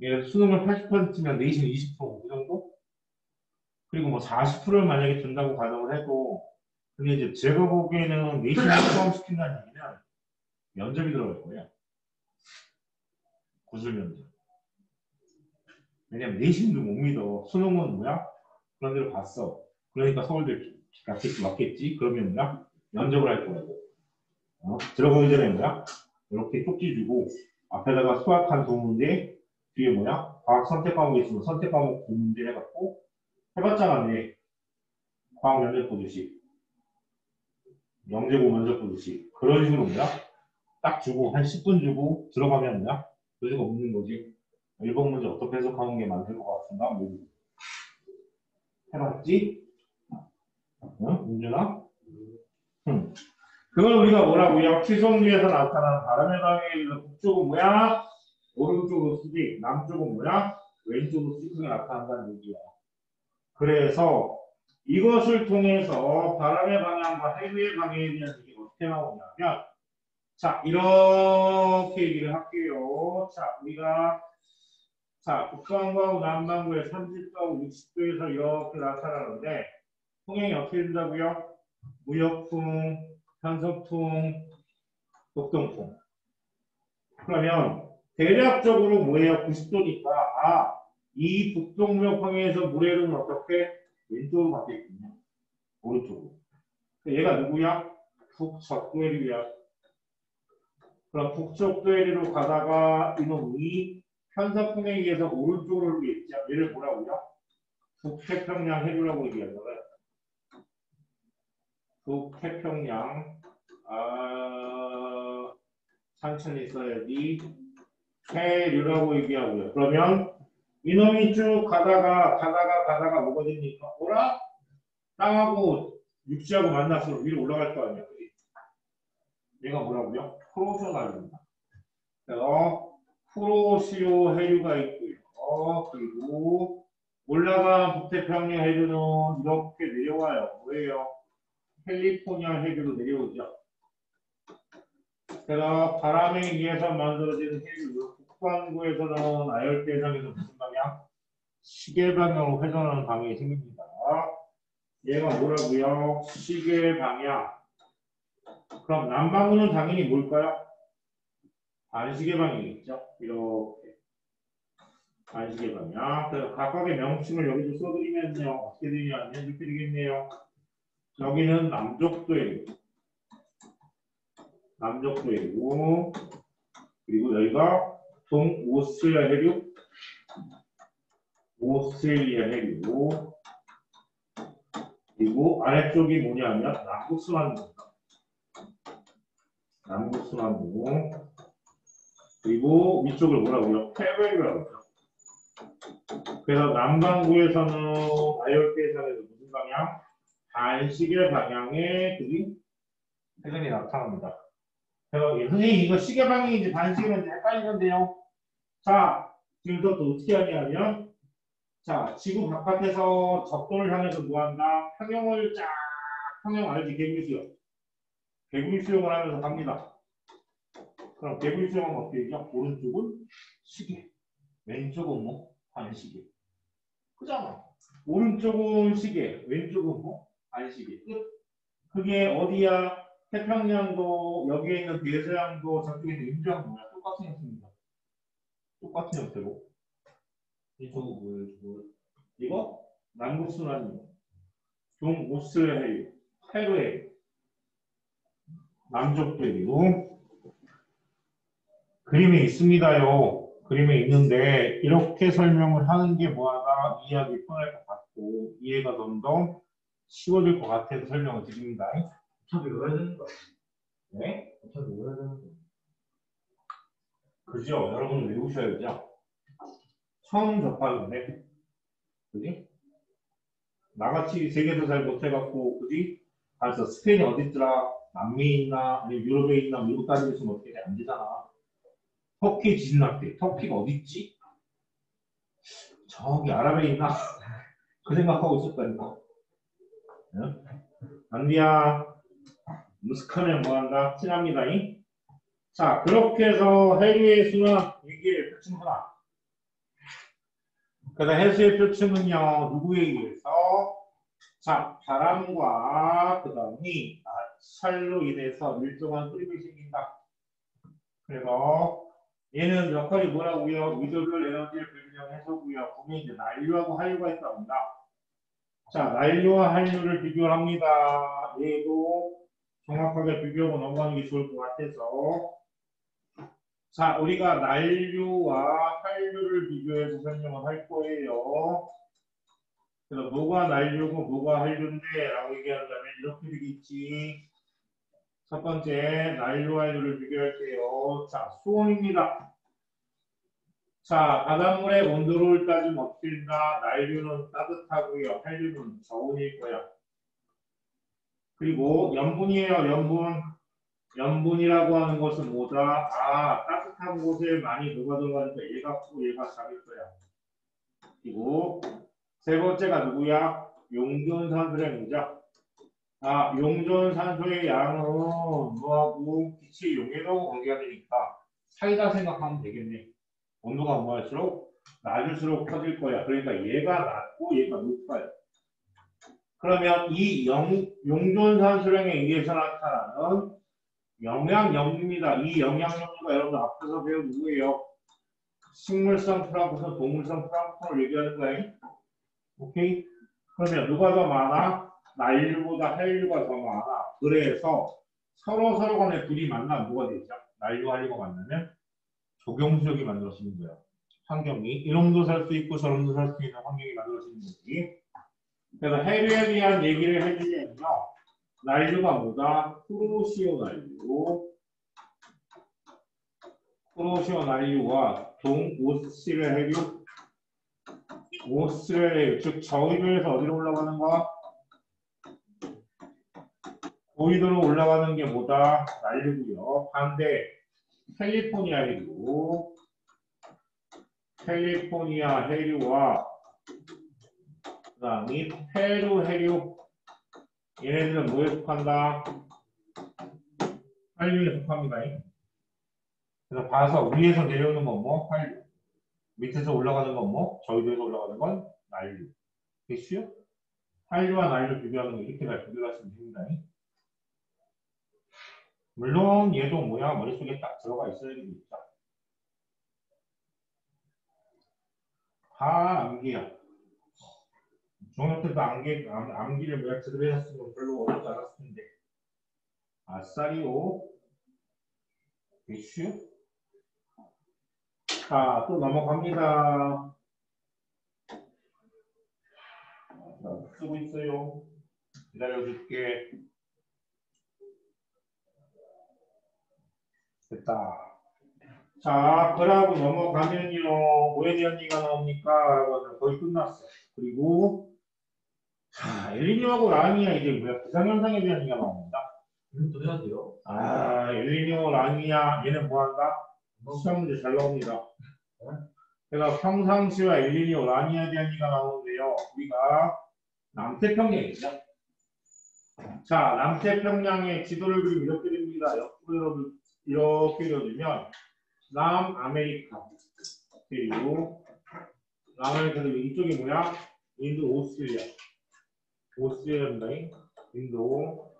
예, 수능을 80%면 내신 20%, 그 정도? 그리고 뭐 40%를 만약에 준다고 가정을 해도, 근데 이제 제가 보기에는 내신을 포함시킨다는 얘기는 면접이 들어갈 거예요. 구술 면접. 왜냐면 내신도 못 믿어. 수능은 뭐야? 그런 데를 봤어. 그러니까 서울대 맞겠지? 그러면 뭐야? 면접을 할 거라고. 들어가기 전에 뭐야? 이렇게 쪽지 주고 앞에다가 수학 한 두 문제, 뒤에 뭐야? 과학 선택 과목이 있으면 선택 과목 두 문제 해갖고 해봤자가 과학 면접 보듯이 영재고 면접 보듯이 그런 식으로 뭐야? 딱 주고 한 10분 주고 들어가면 뭐야? 여지가 없는 거지. 1번 문제 어떻게 해석하는 게 맞을 것 같은가? 뭐 해봤지? 응? 민준아? 응. 그걸 우리가 뭐라고요? 취송류에서 나타난 바람의 방향에 있는 북쪽은 뭐야? 오른쪽으로 쓰지. 남쪽은 뭐야? 왼쪽으로 쓰게 나타난다는 얘기야. 그래서 이것을 통해서 바람의 방향과 해류의 방향에 대한 얘기가 어떻게 나오냐면 자 이렇게 얘기를 할게요. 자 우리가 북반구하고 남반구의 30도하고 60도에서 이렇게 나타나는데 풍향이 어떻게 된다고요? 무역풍, 편서풍, 북동풍. 그러면 대략적으로 뭐예요? 90도니까 이 북동무역풍에서 물의 흐름은 어떻게? 왼쪽으로 바뀌겠군요. 오른쪽으로. 얘가 누구야? 북적도해류야. 그럼 북적도해류로 가다가 이놈이 편서풍에 의해서 오른쪽으로 흐르겠죠. 얘를 뭐라고요? 북태평양 해류라고 얘기하는 거예요. 북태평양 천천히 써야지. 해류라고 얘기하고요. 그러면 이놈이 쭉 가다가 뭐가 됩니까? 뭐라? 땅하고 육지하고 만나서 위로 올라갈 거 아니야. 얘가 뭐라고요? 프로쇼가 됩니다. 그래서 프로시오 해류가 있고요. 그리고 올라간 북태평양 해류는 이렇게 내려와요. 뭐예요? 캘리포니아 해류로 내려오죠. 제가 바람에 의해서 만들어진 해류, 북반구에서는 아열대 해상에서 무슨 방향? 시계 방향으로 회전하는 방향이 생깁니다. 얘가 뭐라고요? 시계 방향. 그럼 남방구는 당연히 뭘까요? 반시계 방향이겠죠? 이렇게. 반시계 방향. 그래서 각각의 명칭을 여기도 써드리면요. 어떻게 되냐면 이렇게 되겠네요. 여기는 남쪽도이고, 남쪽도이고, 그리고 여기가 동오스트레일리아 해류, 오스트레일리아 해류, 그리고 아래쪽이 뭐냐면 남북순환도입니다. 남북순환도. 그리고 위쪽을 뭐라고요? 페베르라고 하죠. 그래서 남반구에서는 아열대산에서 무슨 방향? 반시계 방향의 그림 해전이 나타납니다. 그래서 선생님 이거 시계 방향인지 반시계 방향인지 헷갈리는데요. 자, 지금부터 어떻게 하냐면 자, 지구 바깥에서 적도를 향해서 뭐한다? 평형을 쫙, 평형 알지? 개구리 수영. 개구리 수영을 하면서 갑니다. 그럼 개구리 수영은 어떻게 되죠? 오른쪽은 시계, 왼쪽은 뭐? 반시계. 그잖아. 오른쪽은 시계, 왼쪽은 뭐? 반시계. 끝. 그게 어디야? 태평양도, 여기에 있는 대서양도, 저쪽에 있는 인도양도야. 똑같은 형태입니다. 똑같은 형태고. 이쪽은 뭐예요? 이거? 남북순환이요. 동오스트레일리아, 페루에 남쪽들이고 그림에 있습니다요. 그림에 있는데 이렇게 설명을 하는 게 뭐하다 이해하기 편할 것 같고 이해가 좀 더 쉬워질 것 같아서 설명을 드립니다. 어차피 외워야 되는 거. 네? 어차피 외워야 되는 거. 그죠? 여러분 외우셔야죠. 처음 접하는데, 그지? 나같이 세계에서 잘 못해갖고, 그지? 그래서 스페인이 어딨더라? 남미에 있나? 아니면 유럽에 있나? 미국 따지고 있으면 어떻게 안 되잖아. 터키 지진 났대. 터키가 어딨지? 저기 아랍에 있나? 그 생각하고 있었다니까. 응? 안디야, 무스카면 뭐한다? 친합니다잉? 자, 그렇게 해서 해류의 순환 얘기를 펼치는구나. 그래서 해수의 표층은요, 누구에 의해서? 자, 바람과 그 다음이 살로 인해서 일정한 흐름이 생긴다. 그래서 얘는 역할이 뭐라고요? 미드별 에너지의 불균형해서고요. 거기에 이제 난류하고 한류가 있답니다. 자, 난류와 한류를 비교를 합니다. 얘도 정확하게 비교하고 넘어가는 게 좋을 것 같아서. 자, 우리가 난류와 한류를 비교해서 설명을 할 거예요. 그래서 뭐가 난류고 뭐가 한류인데 라고 얘기한다면 이렇게 되겠지. 첫 번째 난류와 한류를 비교할게요. 자, 수온입니다. 자, 바닷물의 온도를 따지면 어떻게 된다? 난류는 따뜻하고요. 한류는 저온일 거야. 그리고 염분이에요. 염분. 염분이라고 하는 것은 뭐다? 아, 따뜻한 곳에 많이 녹아 들어가니까 얘가 크고 얘가 작을 거야. 그리고 세 번째가 누구야? 용존산소량이죠. 아, 용존산소의 양은 뭐하고 빛의 용해로 관계가 되니까 사이다 생각하면 되겠네. 온도가 뭐할수록 낮을수록 커질 거야. 그러니까 얘가 낮고 얘가 높아요. 그러면 이 용존산소량에 의해서 나타나는 영양염류입니다. 이 영양염류가 여러분 앞에서 배운 누구예요? 식물성 플랑크톤, 동물성 플랑크톤을 얘기하는 거예요. 오케이? 그러면 누가 더 많아? 난류보다 한류가 더 많아. 그래서 서로 간에 둘이 만나면 뭐가 되죠? 난류, 한류가 만나면 조경수역이 만들어지는 거예요. 환경이 이놈도 살 수 있고 저놈도 살 수 있는 환경이 만들어지는 거지. 그래서 해류에 대한 얘기를 해주면요. 난류가 뭐다? 쿠로시오 난류. 쿠로시오 난류와 동오스트레일리아 해류. 오스트레일리아, 즉 저위도에서 어디로 올라가는가? 고위도로 올라가는 게 뭐다? 난류고요. 반대 캘리포니아 해류. 캘리포니아 해류와 그 다음이 페루 해류. 얘네들은 뭐에 속한다? 한류에 속합니다. 그래서 봐서 위에서 내려오는 건 뭐? 한류. 밑에서 올라가는 건 뭐? 저희도에서 올라가는 건 난류. 됐어요? 한류와 난류 비교하는 거 이렇게 잘 비교하시면 됩니다. 물론 얘도 뭐야 머릿속에 딱 들어가 있어야 되겠죠. 다 암기야. 중학교 때도 암기를 뭐야 제대로 했으면 별로 어렵지 않았을 텐데. 아싸리오. 이슈. 자, 또 넘어갑니다. 자, 쓰고 있어요. 기다려줄게. 됐다. 자, 그러고 넘어가면요. 뭐에 대한 얘기가 나옵니까? 라고 하면 거의 끝났어. 그리고, 자, 엘니뇨하고 라니아 이제 뭐야? 기상현상에 대한 얘기가 나옵니다. 이것도 해야 돼요? 아, 엘니뇨, 라니아, 얘는 뭐 한다? 시험 문제 잘 나옵니다. 그래서 평상시와 엘니뇨, 라니아에 대한 얘기가 나오는데요. 우리가 남태평양이죠. 자, 남태평양의 지도를 그리면 이렇게 됩니다. 옆으로 이렇게 그려주면 남아메리카 그리고 남아메리카 그리고 이쪽이 뭐야? 인도 오스트리아. 오스트리아입니다. 인도.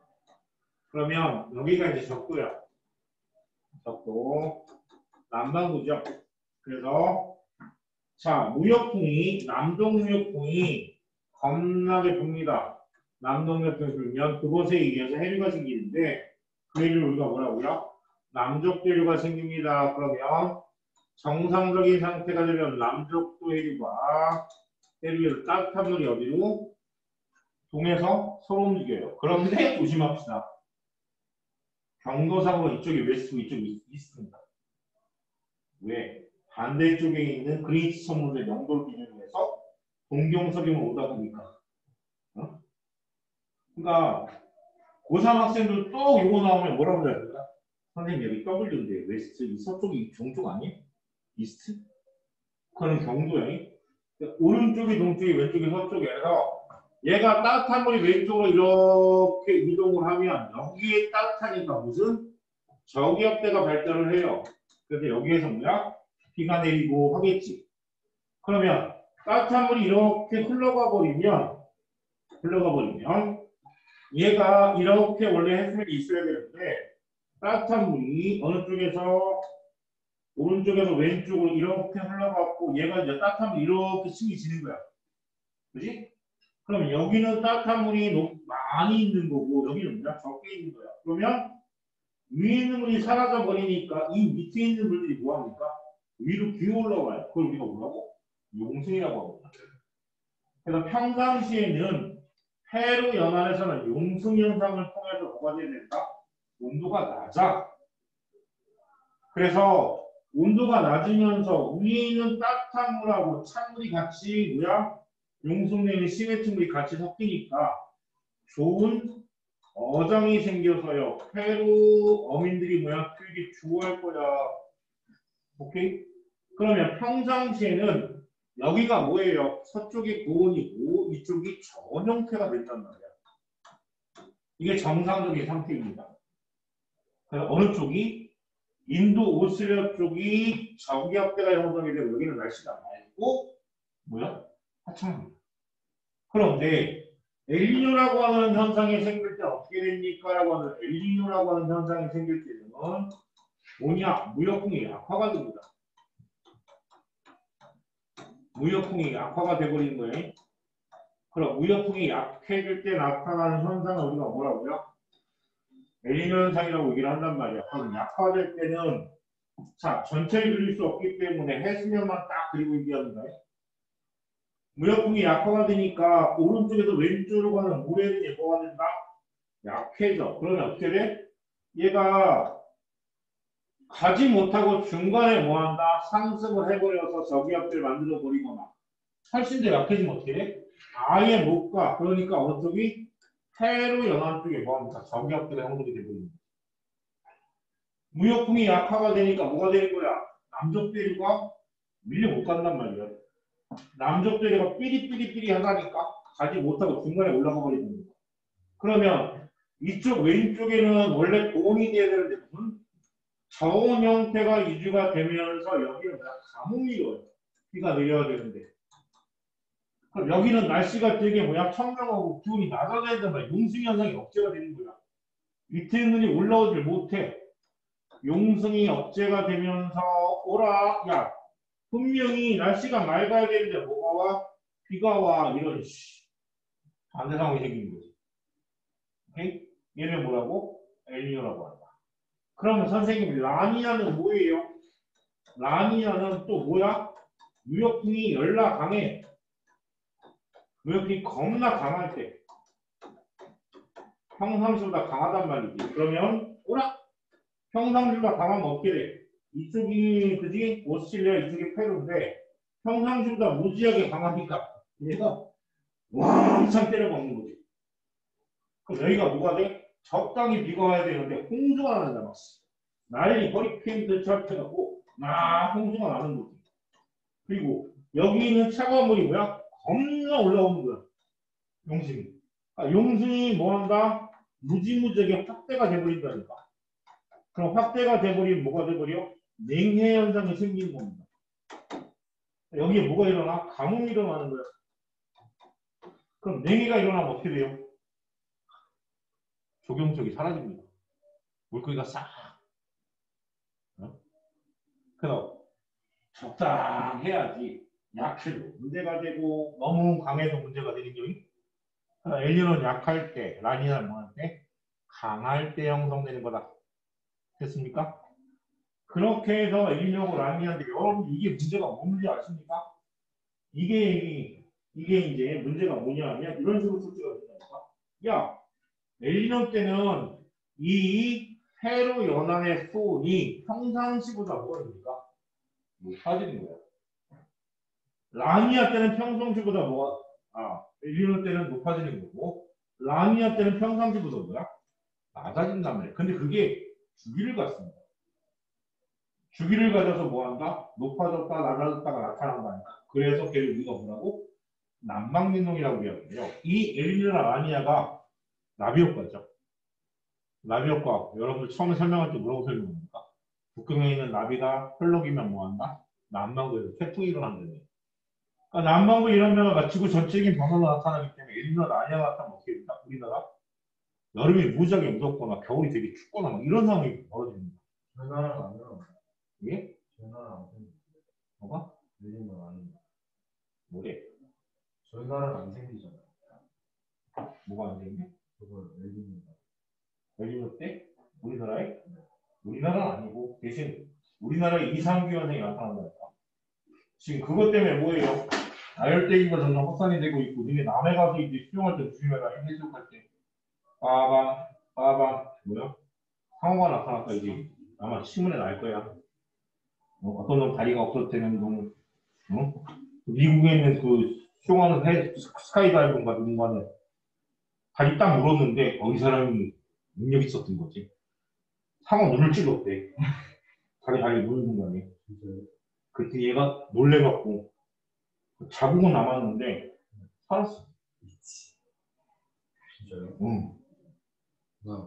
그러면 여기가 이제 적도야. 적도. 남반구죠. 그래서 자, 무역풍이 남동무역풍이 겁나게 붑니다. 남동무역풍이 불면 그곳에 의해서 해류가 생기는데 그 해류를 우리가 뭐라고요? 남쪽대류가 생깁니다. 그러면 정상적인 상태가 되면 남쪽도 해류가 해류에서 따뜻한 물이 어디로? 동에서 서로 움직여요. 그런데 조심합시다. 경도상으로 이쪽이 웨스트, 이쪽이 이스트입니다. 왜? 반대쪽에 있는 그린치 천문의 명도를 기준으로 해서 동경서경을 오다 보니까. 어? 그러니까 고3 학생들 또 이거 나오면 뭐라고 해야 될까? 선생님 여기 W인데 웨스트, 이 서쪽이 동쪽 아니에요? 이스트? 그거는 경도야. 그러니까 오른쪽이 동쪽이 왼쪽이 서쪽이라서 얘가 따뜻한 물이 왼쪽으로 이렇게 이동을 하면 여기에 따뜻하니까 무슨 저기압대가 발달을 해요. 그래서 여기에서 뭐야? 비가 내리고 하겠지. 그러면 따뜻한 물이 이렇게 흘러가 버리면 얘가 이렇게 원래 해수면이 있어야 되는데 따뜻한 물이 어느 쪽에서 오른쪽에서 왼쪽으로 이렇게 흘러가고 얘가 이제 따뜻한 물이 이렇게 승이 지는 거야. 그지? 그럼 여기는 따뜻한 물이 많이 있는 거고 여기는 그냥 적게 있는 거야. 그러면 위에 있는 물이 사라져 버리니까 이 밑에 있는 물들이 뭐합니까? 위로 기어 올라와요. 그걸 우리가 뭐라고? 용승이라고 합니다. 그래서 평상시에는 해로 연안에서는 용승 현상을 통해서 뭐가 돼야 된다? 온도가 낮아. 그래서 온도가 낮으면서 위에 있는 따뜻한 물하고 찬물이 같이 뭐야? 용승내는 심해층물이 같이 섞이니까 좋은 어장이 생겨서요. 페루 어민들이 뭐야? 되게 좋아할 거야. 오케이? 그러면 평상시에는 여기가 뭐예요? 서쪽이 고온이고 이쪽이 저온 형태가 된단 말이야. 이게 정상적인 상태입니다. 그래서 어느 쪽이? 인도 오스트리아 쪽이 저기압대가 형성이 되고 여기는 날씨가 맑고 뭐야? 화창합니다. 그런데 엘니뇨라고 하는 현상이 생길 때 어떻게 됩니까? 라고 하는 엘니뇨라고 하는 현상이 생길 때는 뭐냐? 무역풍이 약화가 됩니다. 무역풍이 약화가 돼버리는 거예요. 그럼 무역풍이 약해질 때 나타나는 현상을 우리가 뭐라고요? 엘니뇨 현상이라고 얘기를 한단 말이야. 그럼 약화될 때는 자 전체를 그릴 수 없기 때문에 해수면만 딱 그리고 얘기합니다. 무역풍이 약화가 되니까 오른쪽에서 왼쪽으로 가는 모래들이 뭐가 된다? 약해져. 그러면 어떻게 돼? 얘가 가지 못하고 중간에 뭐한다? 상승을 해버려서 저기압대를 만들어 버리거나 훨씬 더 약해지면 어떻게 돼? 아예 못 가. 그러니까 어느 쪽이 해로 연안 쪽에 뭐합니까? 저기압대가 형성이 되버립니다. 무역풍이 약화가 되니까 뭐가 되는 거야? 남쪽 대류가 밀려 못 간단 말이야. 남쪽 대류가 삐리삐리삐리 하다니까 가지 못하고 중간에 올라가 버리는 거야. 그러면 이쪽 왼쪽에는 원래 고온이 돼야 되는데 무슨 저온 형태가 유지가 되면서 여기는 가뭄이 와요. 비가 내려야 되는데. 그럼 여기는 날씨가 되게 뭐야? 청명하고 기온이 낮아져야 된다. 용승 현상이 억제가 되는 거야. 밑에 있는 이 올라오질 못해. 용승이 억제가 되면서 오라. 야, 분명히 날씨가 맑아야 되는데 뭐가 와? 비가 와. 이런 반대 상황이 생기는 거지. 오케이? 얘는 뭐라고? 엘니뇨라고 한다. 그러면 선생님 라니아는 뭐예요? 라니아는 또 뭐야? 무역풍이 열나 강해. 무역풍이 겁나 강할 때 평상시보다 강하단 말이지. 그러면 오라. 평상시보다 강하면 어떻게 돼? 이쪽이 그지? 오스트레일리아 이쪽이 페루인데 평상시보다 무지하게 강하니까 얘가 왕창 때려먹는 거지. 그럼 여기가 뭐가 돼? 적당히 비가 와야 되는데 홍수가 나는다 막. 난리 허리케인처럼 해갖고 홍수가 나는 거지. 그리고 여기 있는 차가운 물이 뭐야? 겁나 올라오는 거야. 용승이. 용승이 뭐한다? 무지무지하게 확대가 돼버린다니까. 그럼 확대가 돼버리면 뭐가 돼버려? 냉해 현상이 생기는 겁니다. 여기에 뭐가 일어나? 가뭄이 일어나는 거야. 그럼 냉해가 일어나면 어떻게 돼요? 조경적이 사라집니다. 물고기가 싹. 그래서 적당해야지 약해도 문제가 되고 너무 강해도 문제가 되는 경우. 엘니노는 약할 때, 라니아는 뭐할 때? 강할 때 형성되는 거다. 됐습니까? 그렇게 해서 엘니노고 라니아인데 여러분 이게 문제가 뭔지 아십니까? 이게 이제 문제가 뭐냐 하면 이런 식으로 출제가 된다니까. 야, 엘니노 때는 이 세로 연안의 수온이 평상시보다 뭐가 됩니까? 높아지는 거야. 라니아 때는 평상시보다 뭐가 엘니노 때는 높아지는 거고 라니아 때는 평상시보다 뭐야? 낮아진단 말이야. 근데 그게 주기를 갖습니다. 주기를 가져서 뭐한다? 높아졌다 낮아졌다가 나타난다니까. 그래서 걔를 우리가 뭐라고? 난방민동이라고 이야기해요. 이 엘니노나 라니아가 나비 효과죠. 나비 효과. 여러분들 처음에 설명할 때 뭐라고 설명합니까? 북극에 있는 나비가 펄럭이면 뭐한다? 남반구에서 태풍이 일어난다네. 그러니까 남반구 이런 변화가 지구 전체적인 변화로 나타나기 때문에 엘니노나 라니아가 나타나면 어떻게 된다? 우리나라 여름이 무지하게 무덥거나 겨울이 되게 춥거나 막 이런 상황이 벌어집니다. 저희 나라는 안 일어나. 예? 저희 나라는 안 생겨. 뭐가? 엘니노는 아닌데. 뭐래? 저희 나라는 안 생기잖아요. 뭐가 안 되는데? 그걸 엘니노다. 엘니노 때? 우리나라에? 우리나라는 아니고 대신 우리나라에 이상기현상이 나타난다니까. 지금 그것 때문에 뭐예요? 다열대기가 점점 확산이 되고 있고 니네 남해 가서 이제 수영할 때 조심해라. 해수욕할 때 빠방 뭐야? 상어가 나타났다 이제 아마 신문에 날 거야. 어떤 놈 다리가 없었다는 놈 미국에 있는 그 수영하는 스카이다이버인가 누군가는 다리 딱 물었는데 이 사람이 능력 있었던 거지. 상어 눈을 찔렀대. 자기 다리 물는 거 아니야. 그때 얘가 놀래갖고 자국은 남았는데 살았어. 진짜요? 응.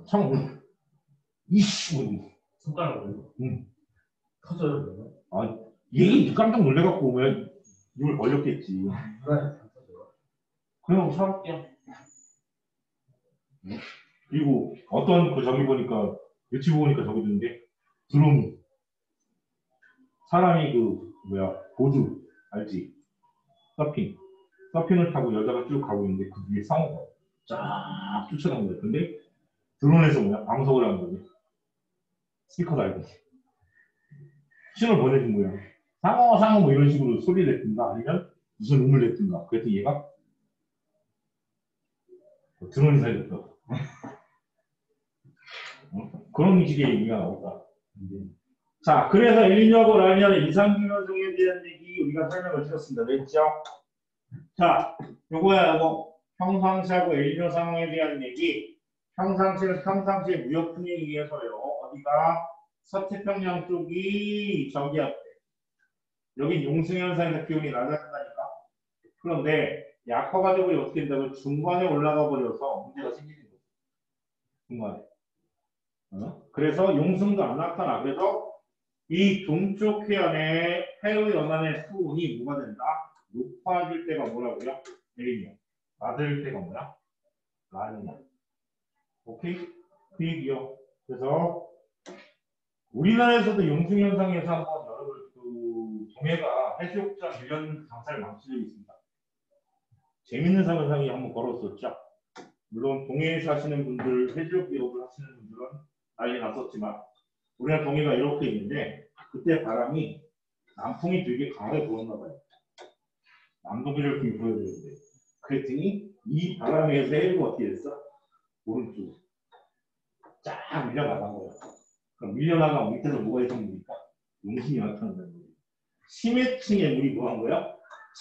상어 이씨. 손가락으로? 응. 터져요 그러면? 얘 깜짝 놀래갖고 왜 입을 벌렸겠지. 그래. 그냥 살았대요. 그리고 어떤 그 저기 보니까 유튜브 보니까 저기 있는데 드론 사람이 그 보드 알지? 서핑을 타고 여자가 쭉 가고 있는데 그 뒤에 상어가 쫙 쫓아간 거야. 근데 드론에서 방송을 한 거지. 스피커 달고 신호를 보내준 거야. 상어 뭐 이런 식으로 소리를 냈든가 아니면 무슨 음을 냈든가. 그랬더니 얘가 드론이 살렸다. 그런 식의 얘기가 나오다. 자, 그래서 엘니뇨하고 라니아의 이상기현상에 대한 얘기 우리가 설명을 드렸습니다. 됐죠? 자, 요거야, 요거. 평상시하고 엘니뇨 상황에 대한 얘기. 평상시는 평상시의 무역풍에 의해서요. 어디가? 서태평양 쪽이 저기야. 여긴 용승현상에서 기온이 낮아진다니까. 그런데 약화가 되고 어떻게 된다고 중간에 올라가 버려서 문제가 생기는 거죠. 중간에. 그래서 용승도 안 나타나. 그래서 이 동쪽 해안의 페루 연안의 수온이 뭐가 된다? 높아질 때가 뭐라고요? A요. 낮을 때가 뭐야? 란이야. 오케이? 그 얘기요. 그래서 우리나라에서도 용승현상에서 한번 여러분 그 동해가 해수욕장 관련 강사를 망친 적이 있습니다. 재밌는 상상이 한번 걸었었죠. 물론 동해에 사시는 분들, 해수욕 기업을 하시는 분들은 난리 났었지만 우리나라 동해가 이렇게 있는데 그때 바람이 남풍이 되게 강하게 불었나 봐요. 남동해를 이렇게 불어야 되는데 그랬더니 이 바람에 의해서 해수가 어떻게 됐어? 오른쪽 쫙 밀려나간 거예요. 그럼 밀려나가면 밑에서 뭐가 있었습니까? 용승이 나타난다는 거예요. 심해층의 물이 뭐 한 거야?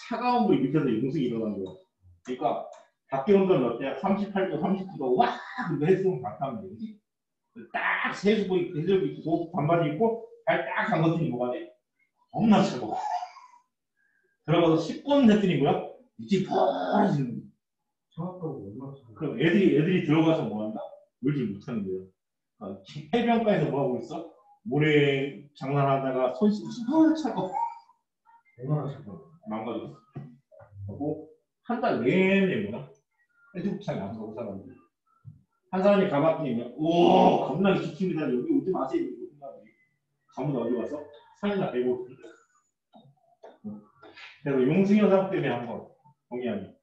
차가운 물이 밑에서 용승이 일어난 거예요. 그러니까 밖에 온도는 어때요? 38도, 30도가 와! 그리고 해수는 바탕을 되지. 딱 세수복 입고, 해수복 입고, 반바지 입고, 발 딱 담갔더니 뭐가 돼? 겁나 차가워. 들어가서 10분 했더니 뭐야? 밑이 펄어지는 거야. 차갑다고 얼마나 차가워. 그럼 애들이 들어가서 뭐 한다? 물질 못하는 거예요. 해변가에서 뭐 하고 있어? 모래 장난하다가 손 씻고 차가워. 얼마나 차가워. 망가졌어. 하고 한 달 내내 뭐야? 해수욕장에 안 가고 사람들이. 한 사람이 가봤더니 오 겁나게 기침이다. 여기 오지 마세요. 가면 어디 가서 산이나 배고. 그래서 용승현상 때문에 한번 동의하니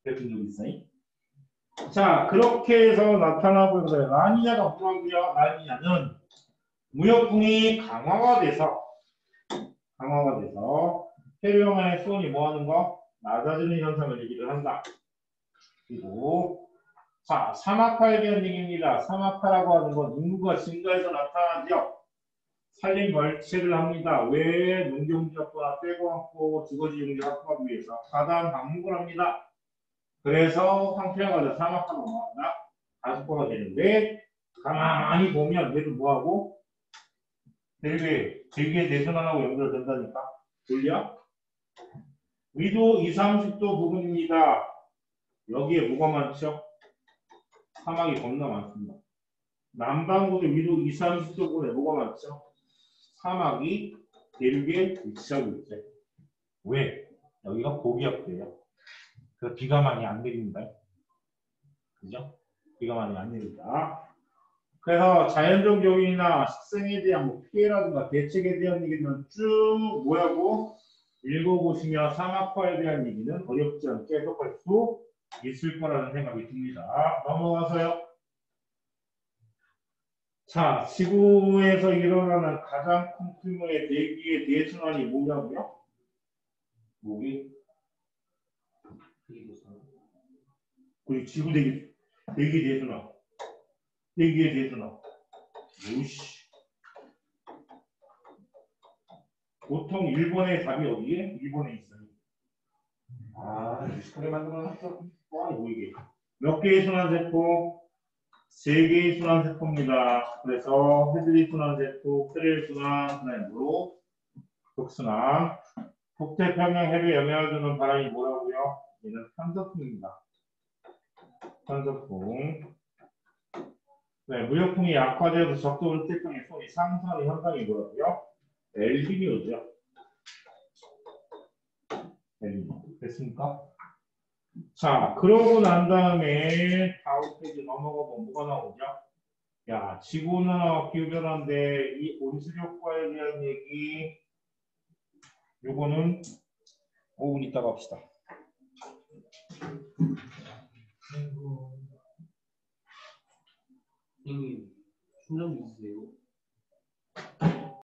그랬던 적이 있어요. 자 그렇게 해서 나타나고 있어요. 라니냐가 뭐라고요? 라니냐는 무역풍이 강화가 돼서 해류영하의 수온이 뭐하는 거? 낮아지는 현상을 얘기를 한다. 그리고 자 사막화에 대한 얘기입니다. 사막화라고 하는 건 인구가 증가해서 나타나죠. 산림 벌채를 합니다. 왜? 농경지역과 떼고 안고 주거지 용지 확보하기 위해서 가단 방목을 합니다. 그래서 황폐화가 돼서 사막화가 뭐한다? 가속화가 되는데 가만히 보면 얘도 뭐하고? 대기의 대순환하고 연결된다니까. 돌려? 위도 20, 30도 부분입니다. 여기에 뭐가 많죠? 사막이 겁나 많습니다. 남반구의 위도 20, 30도 부분에 뭐가 많죠? 사막이 대륙에 위치하고 있죠. 왜? 여기가 고기압돼요. 그래서 비가 많이 안 내립니다. 그죠? 비가 많이 안 내립니다. 그래서 자연적 요인이나 식생에 대한 뭐 피해라든가 대책에 대한 얘기는 쭉 뭐라고 읽어보시면 사막화에 대한 얘기는 어렵지 않게 해석할 수 있을 거라는 생각이 듭니다. 넘어가서요. 자, 지구에서 일어나는 가장 큰 규모의 대기의 대순환이 뭐냐고요? 뭐기? 그리고 지구 대기 대순환. 대기의 대순환. 오씨. 보통 일본의 답이 어디에? 일본에 있어요. 아, 그래 만들어놨어. 뻔히 보이게. 몇 개의 순환세포? 3개의 순환세포입니다. 그래서 헤드리 순환세포, 크렐 순환, 그다음에 뭐로? 극순환. 북태평양 해류에 영향을 주는 바람이 뭐라고요? 얘는 산서풍입니다. 산서풍. 네, 무역풍이 약화되어서 적도를 태풍의 손이 상승하는 현상이 뭐라고요? 엘니뇨죠. 엘니뇨. 됐습니까? 자, 그러고 난 다음에 다음 페이지 넘어가 보면 뭐가 나오죠? 야, 지구는 기후변화인데 이 온실효과에 대한 얘기 요거는 5분 있다가 합시다. 선생님, 충전 있으세요?